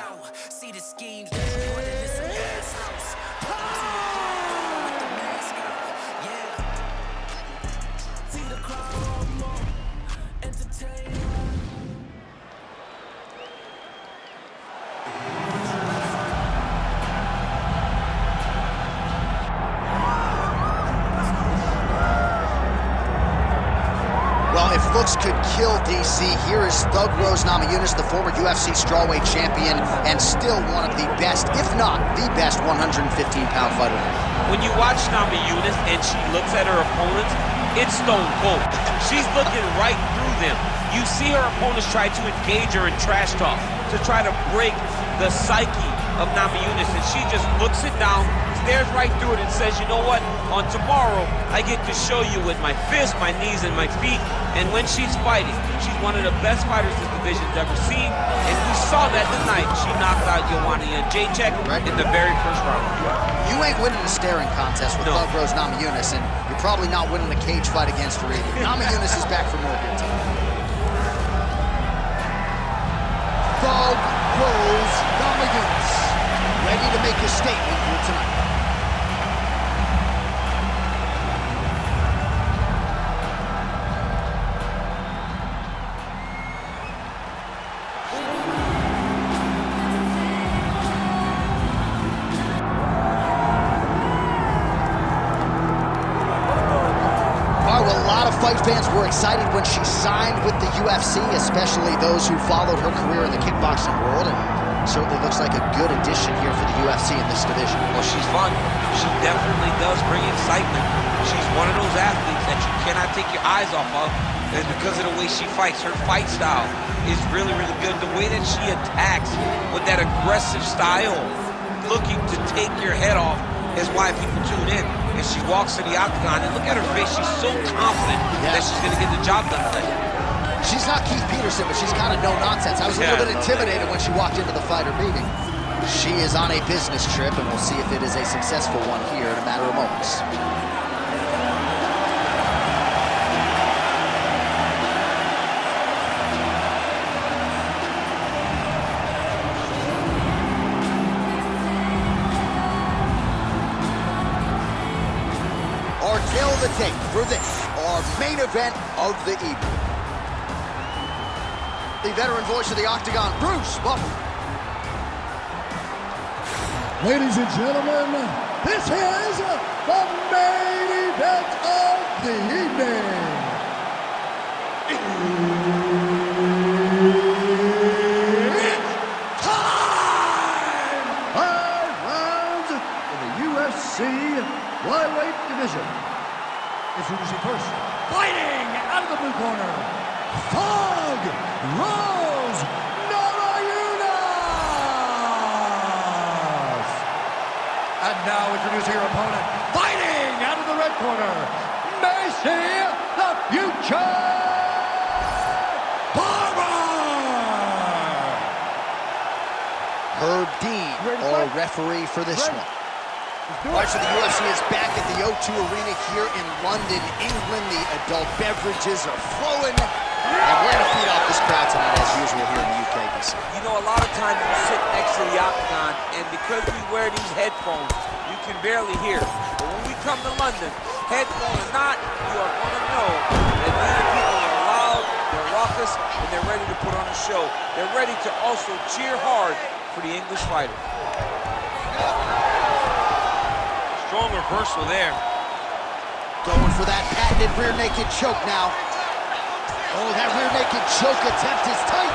out. See the schemes that you put in this ass house. With the mask out, yeah. See the crowd more entertained. Well, if looks could kill DC, here is Thug Rose Namajunas, the former UFC strawweight champion, and still one of the best, if not the best, 115-pound fighter. When you watch Namajunas and she looks at her opponents, it's stone cold. She's looking right through them. You see her opponents try to engage her in trash talk to try to break the psyche of Namajunas, and she just looks it down, stares right through it, and says, you know what, on tomorrow, I get to show you with my fists, my knees, and my feet. And when she's fighting, she's one of the best fighters this division's ever seen, and we saw that tonight. She knocked out Joanna Jędrzejczyk in the very first round. You ain't winning a staring contest with Thug Rose Namajunas, and you're probably not winning a cage fight against her either. Namajunas is back for more here tonight. Thug Rose Namajunas, ready to make a statement here tonight. Fight fans were excited when she signed with the UFC, especially those who followed her career in the kickboxing world, and certainly looks like a good addition here for the UFC in this division. Well, she's fun. She definitely does bring excitement. She's one of those athletes that you cannot take your eyes off of, and because of the way she fights, her fight style is really, really good. The way that she attacks with that aggressive style, looking to take your head off, is why people tune in. And she walks to the octagon, and look at her face. She's so confident that she's going to get the job done today. She's not Keith Peterson, but she's kind of no-nonsense. I was a little bit intimidated when she walked into the fighter meeting. She is on a business trip, and we'll see if it is a successful one here in a matter of moments. Kill the tape for this, our main event of the evening. The veteran voice of the Octagon, Bruce Buffer. Ladies and gentlemen, this is the main event of the evening. It's time! 5 rounds in the UFC flyweight division. Introducing first, fighting out of the blue corner, Thug Rose Namajunas! And now introducing her opponent, fighting out of the red corner, Maycee, the future Barber! Herb Dean, our referee for this one. All right, so the UFC is back at the O2 Arena here in London, England. The adult beverages are flowing, and we're going to feed off this crowd tonight, as usual, here in the UK. You know, a lot of times you sit next to the octagon, and because we wear these headphones, you can barely hear. But when we come to London, headphone or not, you are going to know that these people are loud, they're raucous, and they're ready to put on a show. They're ready to also cheer hard for the English fighter. Strong reversal there. Going for that patented rear naked choke now. Oh, that rear naked choke attempt is tight.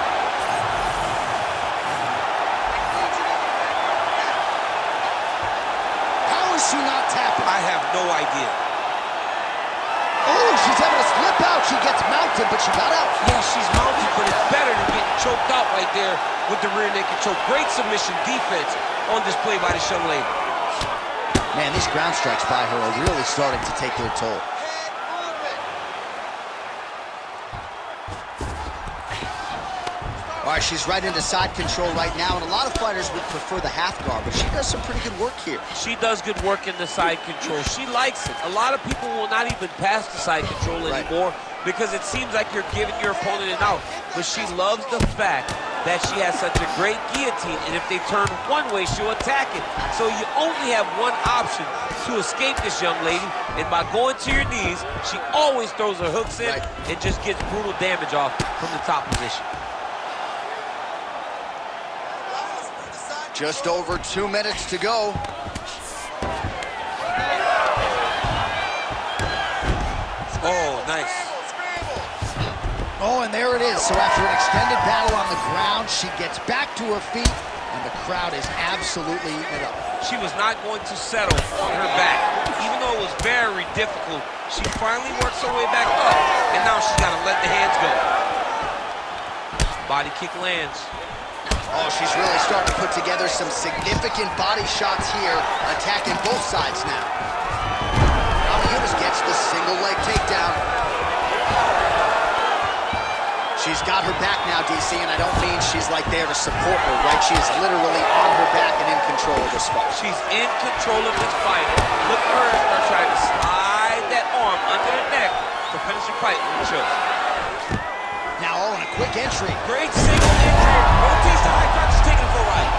How is she not tapping? I have no idea. Oh, she's having a slip out. She gets mounted, but she got out. Yeah, she's mounted, but it's better than getting choked out right there with the rear naked choke. Great submission defense on display by this young lady. Man, these ground strikes by her are really starting to take their toll. All right, she's right into side control right now, and a lot of fighters would prefer the half guard, but she does some pretty good work here. She does good work in the side control. She likes it. A lot of people will not even pass the side control anymore because it seems like you're giving your opponent an out. But she loves the fact that she has such a great guillotine, and if they turn one way, she'll attack it. So you only have one option to escape this young lady, and by going to your knees, she always throws her hooks in and just gets brutal damage off from the top position. Just over 2 minutes to go. Oh, nice. Oh, and there it is. So after an extended battle on the ground, she gets back to her feet, and the crowd is absolutely eating it up. She was not going to settle on her back. Even though it was very difficult, she finally works her way back up, and now she's got to let the hands go. Body kick lands. Oh, she's really starting to put together some significant body shots here, attacking both sides now. Namajunas gets the single leg takedown. She's got her back now, DC, and I don't mean she's like there to support her, right? She is literally on her back and in control of this fight. She's in control of this fight. Look at her start trying to slide that arm under the neck to finish the fight with the choke. Now all in a quick entry. Great single entry. Rotates the high crotch, she's taking it for a ride.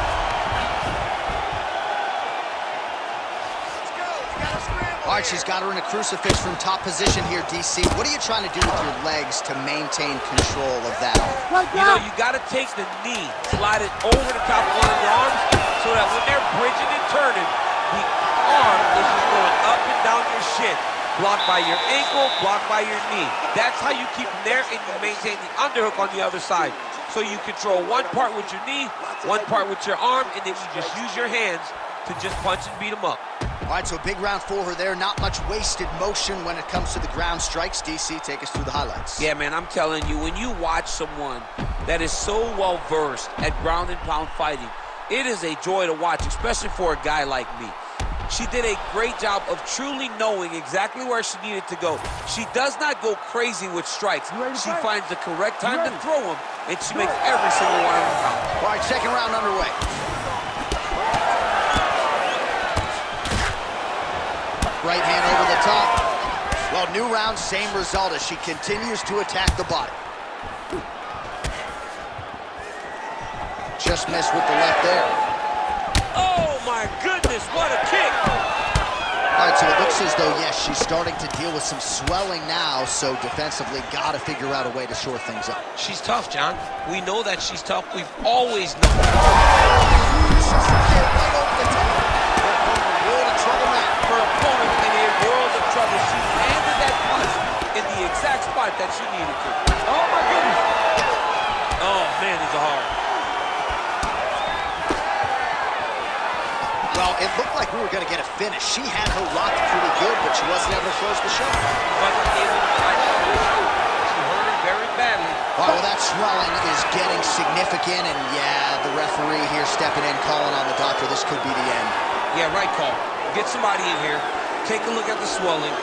All right, she's got her in a crucifix from top position here, DC. What are you trying to do with your legs to maintain control of that arm? You know, you got to take the knee, slide it over the top of one of your arms so that when they're bridging and turning, the arm is just going up and down your shin. Blocked by your ankle, blocked by your knee. That's how you keep them there, and you maintain the underhook on the other side. So you control one part with your knee, one part with your arm, and then you just use your hands to just punch and beat them up. All right, so big round for her there. Not much wasted motion when it comes to the ground strikes. DC, take us through the highlights. Yeah, man, I'm telling you, when you watch someone that is so well-versed at ground and pound fighting, it is a joy to watch, especially for a guy like me. She did a great job of truly knowing exactly where she needed to go. She does not go crazy with strikes. She finds the correct time to throw them, and she makes every single one of them count. All right, second round underway. Right hand over the top. Well, new round, same result as she continues to attack the body. Just missed with the left there. Oh, my goodness, what a kick! All right, so it looks as though, yes, she's starting to deal with some swelling now, so defensively got to figure out a way to shore things up. She's tough, John. We know that she's tough. We've always known. Her opponent in a world of trouble. She landed that punch in the exact spot that she needed to. Oh, my goodness. Oh, man, these are hard. Well, it looked like we were going to get a finish. She had her rocked pretty good, but she wasn't able to close the show. Wasn't able to fight the show. She hurt her very badly. Oh, that swelling is getting significant, and yeah, the referee here stepping in, calling on the doctor. This could be the end. Yeah, right call. Get somebody in here, take a look at the swelling,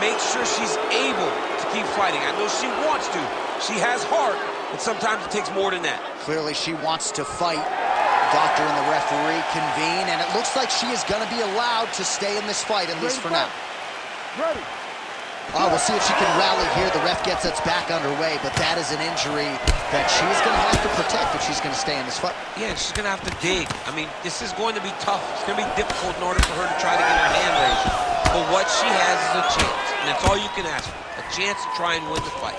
make sure she's able to keep fighting. I know she wants to. She has heart, but sometimes it takes more than that. Clearly, she wants to fight. Doctor and the referee convene, and it looks like she is going to be allowed to stay in this fight, at least for now. Ready. Oh, we'll see if she can rally here. The ref gets us back underway, but that is an injury that she's going to have to protect if she's going to stay in this fight. Yeah, and she's going to have to dig. I mean, this is going to be tough. It's going to be difficult in order for her to try to get her hand raised. But what she has is a chance, and that's all you can ask for, a chance to try and win the fight.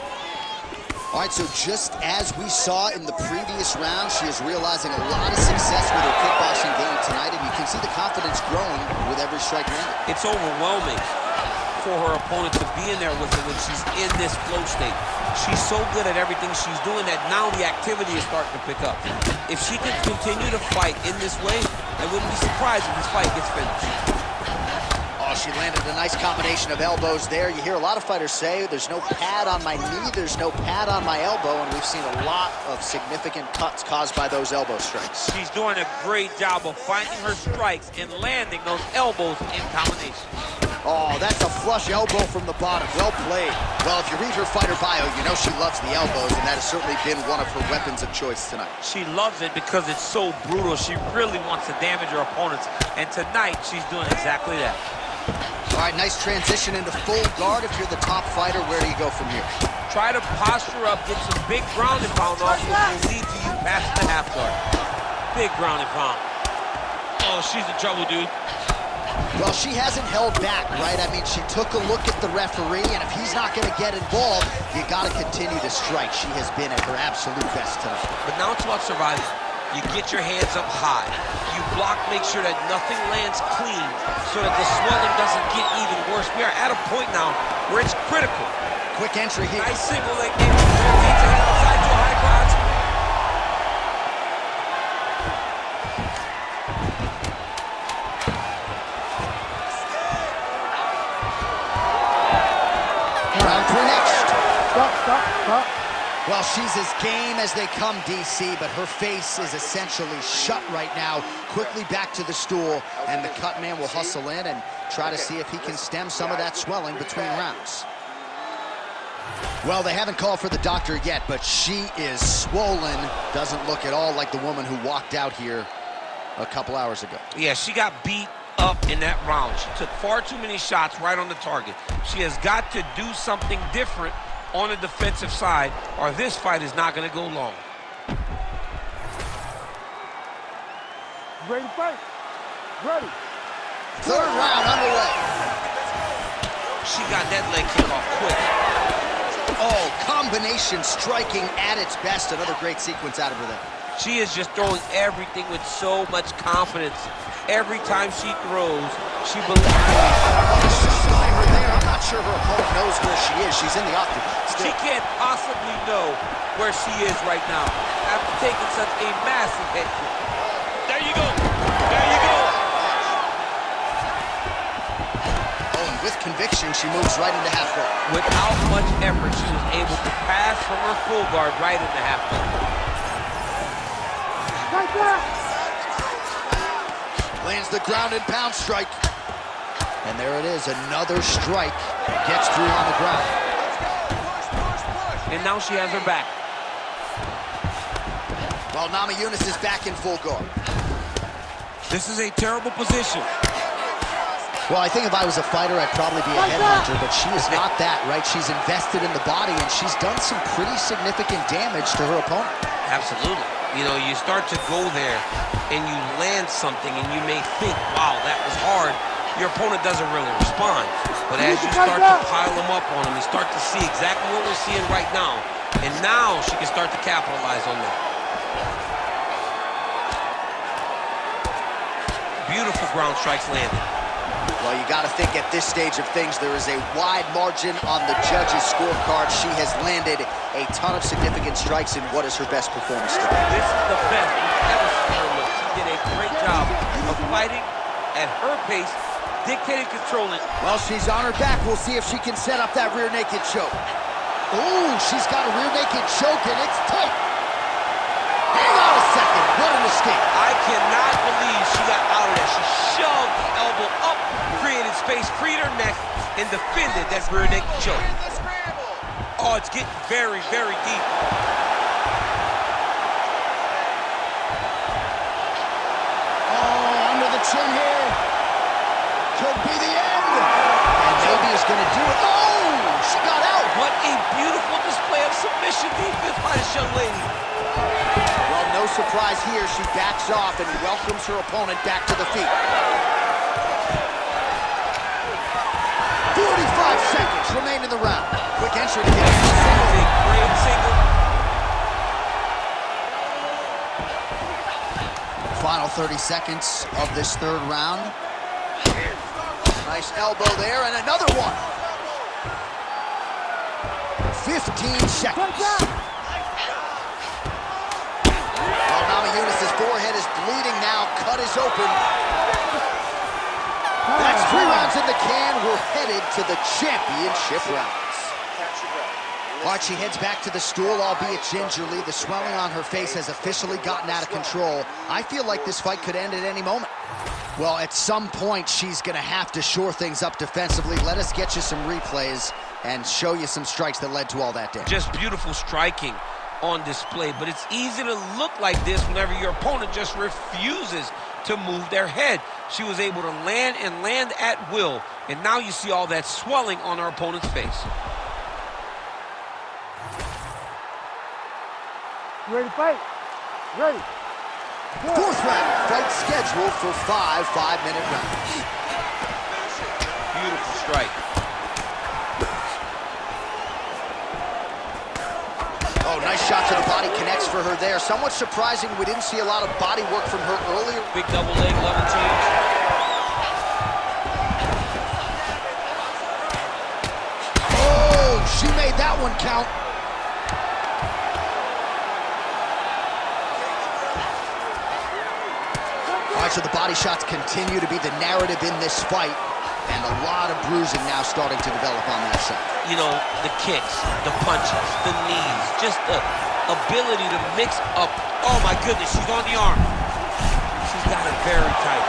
All right, so just as we saw in the previous round, she is realizing a lot of success with her kickboxing game tonight, and you can see the confidence growing with every strike landed. It's overwhelming for her opponent to be in there with her when she's in this flow state. She's so good at everything she's doing that now the activity is starting to pick up. If she can continue to fight in this way, I wouldn't be surprised if this fight gets finished. Oh, she landed a nice combination of elbows there. You hear a lot of fighters say, there's no pad on my knee, there's no pad on my elbow, and we've seen a lot of significant cuts caused by those elbow strikes. She's doing a great job of finding her strikes and landing those elbows in combination. Oh, that's a flush elbow from the bottom. Well played. Well, if you read her fighter bio, you know she loves the elbows, and that has certainly been one of her weapons of choice tonight. She loves it because it's so brutal. She really wants to damage her opponents, and tonight she's doing exactly that. All right, nice transition into full guard. If you're the top fighter, where do you go from here? Try to posture up, get some big ground and pound off, which will lead to you Pass to the half guard. Big ground and pound. Oh, she's in trouble, dude. Well, she hasn't held back, right? I mean, she took a look at the referee, and if he's not going to get involved, you got to continue to strike. She has been at her absolute best tonight. But now it's about surviving. You get your hands up high. You block, make sure that nothing lands clean so that the swelling doesn't get even worse. We are at a point now where it's critical. Quick entry here. Nice single leg kick. Takes it outside to a high crotch. Round 3 next. Stop. Well, she's as game as they come, DC, but her face is essentially shut right now. Quickly back to the stool, and the cut man will hustle in and try to see if he can stem some of that swelling between rounds. Well, they haven't called for the doctor yet, but she is swollen. Doesn't look at all like the woman who walked out here a couple hours ago. Yeah, she got beat up in that round. She took far too many shots right on the target. She has got to do something different on the defensive side, or this fight is not going to go long. Ready to fight? Ready. Third round underway. She got that leg kick off quick. Oh, combination striking at its best. Another great sequence out of her there. She is just throwing everything with so much confidence. Every time she throws, she believes. Her there. I'm not sure her opponent knows where she is. She's in the octagon. She can't possibly know where she is right now after taking such a massive head kick. There you go. There you go. Oh, and with conviction, she moves right into half guard. Without much effort, she was able to pass from her full guard right into half guard. Right there. Lands the ground and pound strike. And there it is, another strike. Gets through on the ground. And now she has her back. Well, Namajunas is back in full guard. This is a terrible position. Well, I think if I was a fighter, I'd probably be a headhunter, but she is not that, right? She's invested in the body, and she's done some pretty significant damage to her opponent. Absolutely. You know, you start to go there, and you land something, and you may think, wow, that was hard. Your opponent doesn't really respond. But as you start to pile them up on him, you start to see exactly what we're seeing right now. And now she can start to capitalize on that. Beautiful ground strikes landed. Well, you got to think at this stage of things, there is a wide margin on the judges' scorecard. She has landed a ton of significant strikes in what is her best performance today. This is the best we've ever seen her look. She did a great job of fighting at her pace, dictating, controlling. Well, she's on her back. We'll see if she can set up that rear naked choke. Ooh, she's got a rear naked choke, and it's tight. Hang on a second. What an escape. I cannot believe she got out of there. She shoved the elbow up, created space, freed her neck, and defended that rear naked choke. Oh, it's getting very, very deep. Oh, under the chin here. Could be the end. And maybe is going to do it. Oh, she got out. What a beautiful display of submission defense by this young lady. Well, no surprise here. She backs off and welcomes her opponent back to the feet. 45 seconds remain in the round. Quick entry to get into the That was single. a great single. Final 30 seconds of this third round. Nice elbow there, and another one. 15 seconds. Well, Namajunas' forehead is bleeding now. Cut is open. That's 3 rounds in the can. We're headed to the championship rounds. All right, she heads back to the stool, albeit gingerly. The swelling on her face has officially gotten out of control. I feel like this fight could end at any moment. Well, at some point, she's going to have to shore things up defensively. Let us get you some replays and show you some strikes that led to all that damage. Just beautiful striking on display, but it's easy to look like this whenever your opponent just refuses to move their head. She was able to land and land at will, and now you see all that swelling on her opponent's face. You ready to fight? Ready. Fourth round, fight scheduled for 5 5-minute rounds. Beautiful strike. Oh, nice shot to the body, connects for her there. Somewhat surprising, we didn't see a lot of body work from her earlier. Big double leg level change. Oh, she made that one count. All right, so the body shots continue to be the narrative in this fight, and a lot of bruising now starting to develop on that side. You know, the kicks, the punches, the knees, just the ability to mix up. Oh my goodness, she's on the arm. She's got it very tight.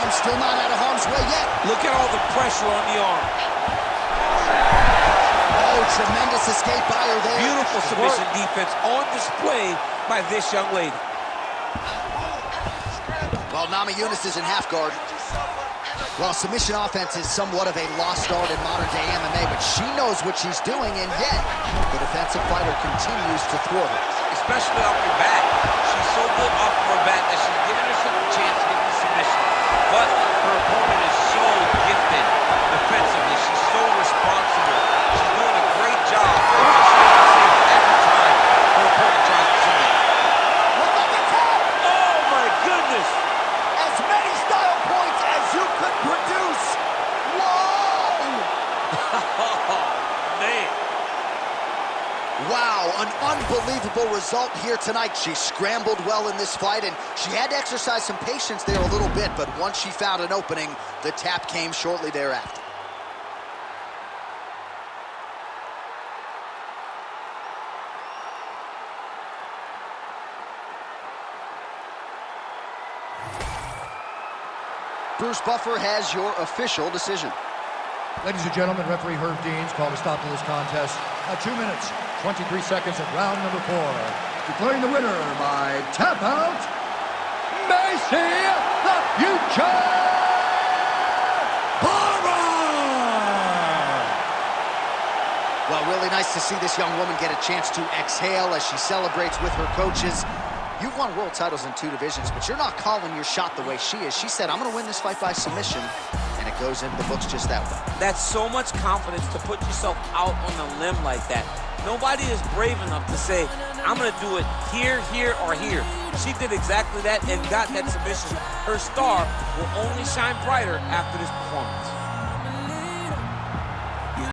Arm still not out of harm's way yet. Look at all the pressure on the arm. Oh, tremendous escape by her there. Beautiful submission defense on display by this young lady. Well, Namajunas is in half guard. Well, submission offense is somewhat of a lost art in modern-day MMA, but she knows what she's doing, and yet the defensive fighter continues to thwart her. Especially off her back. She's so good off of her back that she's giving herself a chance to get the submission. But her opponent is so gifted defensively. She's so responsible. She's doing a great job of just staying safe every time her opponent tries to submit. Oh my goodness! As many style points as you could produce. Whoa! Oh man! Wow, an unbelievable result here tonight. She scrambled well in this fight, and she had to exercise some patience there a little bit, but once she found an opening, the tap came shortly thereafter. Bruce Buffer has your official decision. Ladies and gentlemen, referee Herb Dean's called a stop to this contest at 2 minutes, 23 seconds of round number 4. Declaring the winner by tap out, Maycee, the Future Barber! Well, really nice to see this young woman get a chance to exhale as she celebrates with her coaches. You've won world titles in 2 divisions, but you're not calling your shot the way she is. She said, I'm going to win this fight by submission, and it goes into the books just that way. That's so much confidence to put yourself out on a limb like that. Nobody is brave enough to say, I'm going to do it here, here, or here. She did exactly that and got that submission. Her star will only shine brighter after this performance.